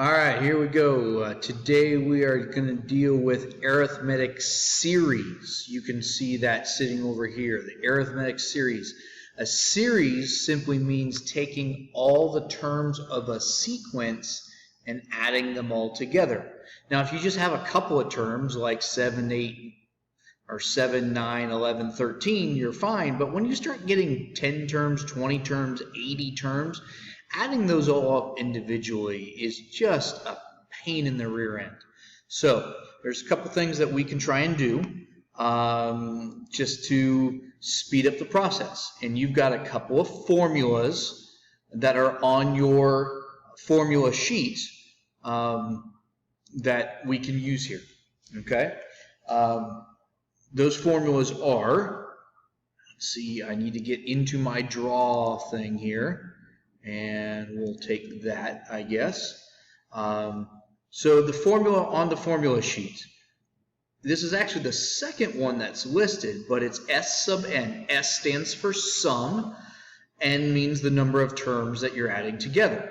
All right, here we go. Today we are going to deal with arithmetic series. You can see that sitting over here, the arithmetic series. A series simply means taking all the terms of a sequence and adding them all together. Now, if you just have a couple of terms like 7, 8, or 7, 9, 11, 13, you're fine. But when you start getting 10 terms, 20 terms, 80 terms, adding those all up individually is just a pain in the rear end. So there's a couple things that we can try and do just to speed up the process. And you've got a couple of formulas that are on your formula sheet that we can use here. Okay? Those formulas are, let's see, I need to get into my draw thing here. And we'll take that, I guess. So the formula on the formula sheet. This is actually the second one that's listed, but it's S sub n. S stands for sum. N means the number of terms that you're adding together.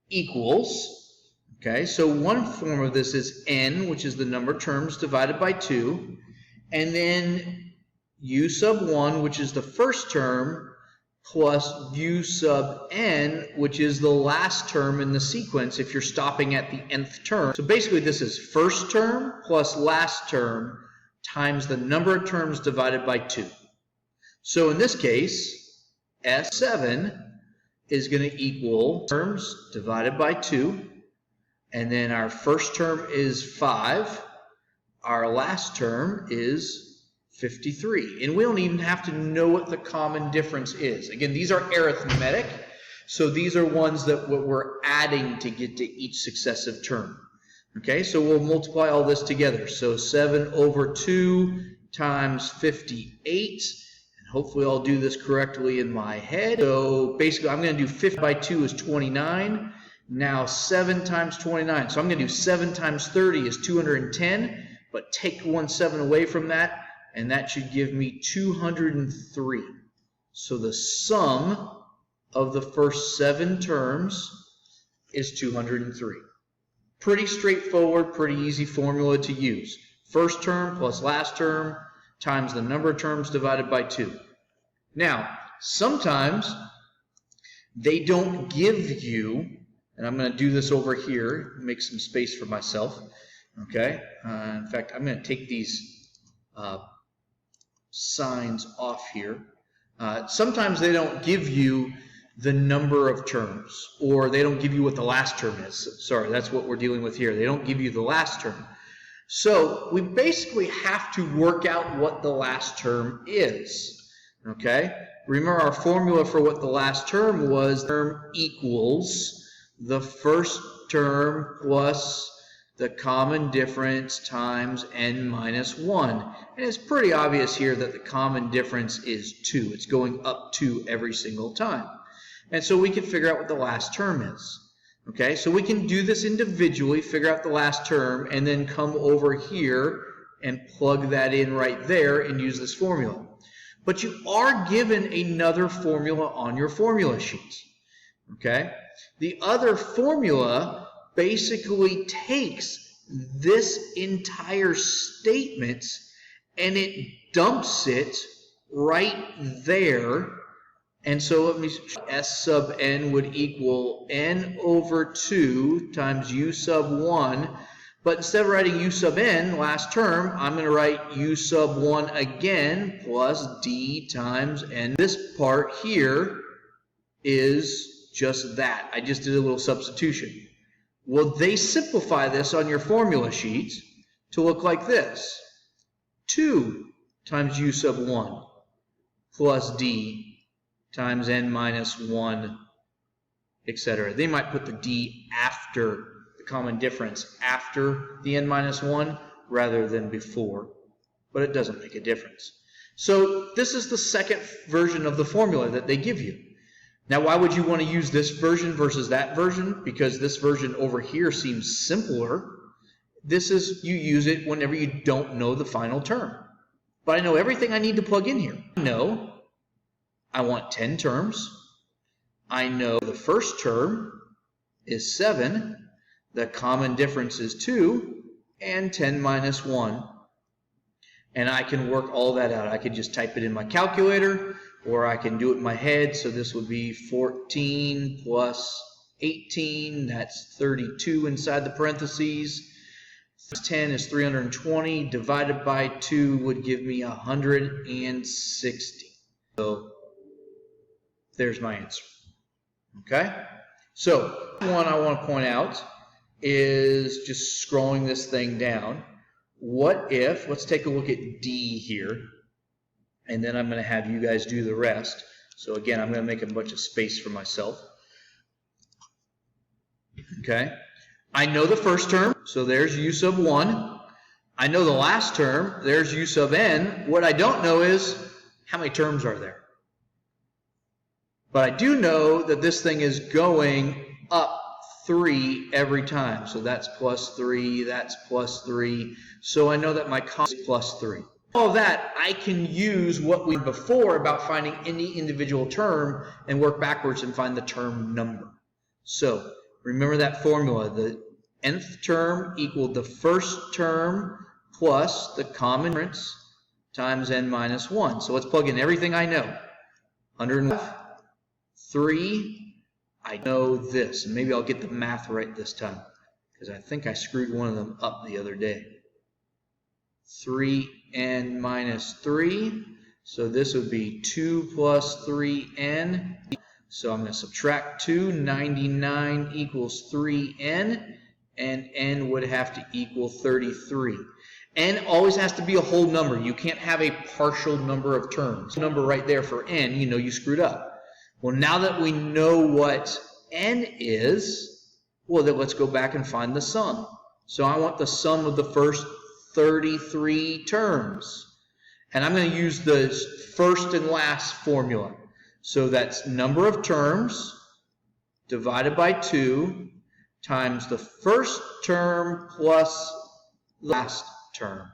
Equals. Okay, so one form of this is n, which is the number of terms divided by 2. And then u sub 1, which is the first term, plus u sub n, which is the last term in the sequence if you're stopping at the nth term. So basically this is first term plus last term times the number of terms divided by 2. So in this case, S7 is going to equal terms divided by 2. And then our first term is 5. Our last term is 53. And we don't even have to know what the common difference is. Again, these are arithmetic, so these are ones that we're adding to get to each successive term. Okay, so we'll multiply all this together. So 7 over 2 times 58, and hopefully I'll do this correctly in my head. So basically I'm going to do 50 by 2 is 29. Now 7 times 29. So I'm going to do 7 times 30 is 210, but take 1 7 away from that, and that should give me 203. So the sum of the first 7 terms is 203. Pretty straightforward, pretty easy formula to use. First term plus last term times the number of terms divided by 2. Now, sometimes they don't give you, and I'm going to do this over here, make some space for myself. Okay? In fact, I'm going to take these signs off here. Sometimes they don't give you the number of terms, or they don't give you what the last term is. Sorry, that's what we're dealing with here. They don't give you the last term. So we basically have to work out what the last term is. Okay? Remember our formula for what the last term was, term equals the first term plus the common difference times n minus 1. And it's pretty obvious here that the common difference is 2. It's going up 2 every single time. And so we can figure out what the last term is. Okay, so we can do this individually, figure out the last term, and then come over here and plug that in right there and use this formula. But you are given another formula on your formula sheet. Okay, the other formula basically takes this entire statement and it dumps it right there. And so let me, S sub n would equal n over 2 times u sub 1. But instead of writing u sub n, last term, I'm going to write u sub 1 again plus d times n. This part here is just that. I just did a little substitution. Well, they simplify this on your formula sheet to look like this. 2 times u sub 1 plus d times n minus 1, etc. They might put the d after the common difference, after the n minus 1, rather than before. But it doesn't make a difference. So this is the second version of the formula that they give you. Now, why would you want to use this version versus that version? Because this version over here seems simpler. This is, you use it whenever you don't know the final term. But I know everything I need to plug in here. I know I want 10 terms. I know the first term is 7. The common difference is 2 and 10 minus 1. And I can work all that out. I could just type it in my calculator, or I can do it in my head. So this would be 14 plus 18. That's 32 inside the parentheses. 10 is 320. Divided by 2 would give me 160. So there's my answer. Okay? So one I want to point out is just scrolling this thing down. What if, let's take a look at D here, and then I'm going to have you guys do the rest. So again, I'm going to make a bunch of space for myself. Okay? I know the first term, so there's u sub 1. I know the last term, there's u sub n. What I don't know is how many terms are there. But I do know that this thing is going up 3 every time. So that's plus 3, that's plus 3. So I know that my constant is plus 3. All of that, I can use what we did before about finding any individual term and work backwards and find the term number. So remember that formula. The nth term equaled the first term plus the common difference times n minus 1. So let's plug in everything I know. 103. I know this, and maybe I'll get the math right this time, because I think I screwed one of them up the other day. 3n minus 3, so this would be 2 plus 3n. So I'm going to subtract 2, 99 equals 3n, and n would have to equal 33. N always has to be a whole number. You can't have a partial number of terms. Number right there for n, you know you screwed up. Well, now that we know what n is, well, then let's go back and find the sum. So I want the sum of the first 33 terms. And I'm going to use the first and last formula. So that's number of terms divided by 2 times the first term plus the last term.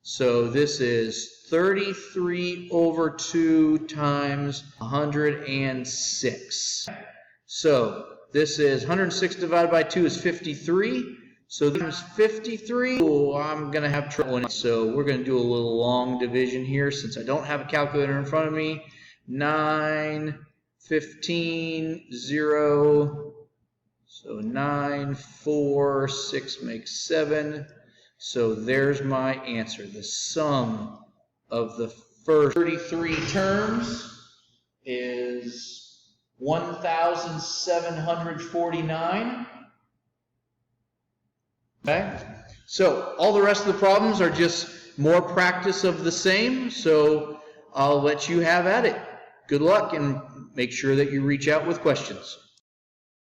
So this is 33 over 2 times 106. So this is 106 divided by 2 is 53. So this is 53. Oh, I'm going to have trouble in it. So we're going to do a little long division here since I don't have a calculator in front of me. 9, 15, 0. So 9, 4, 6 makes 7. So there's my answer. The sum of the first 33 terms is 1,749. Okay? So all the rest of the problems are just more practice of the same. So I'll let you have at it. Good luck, and make sure that you reach out with questions.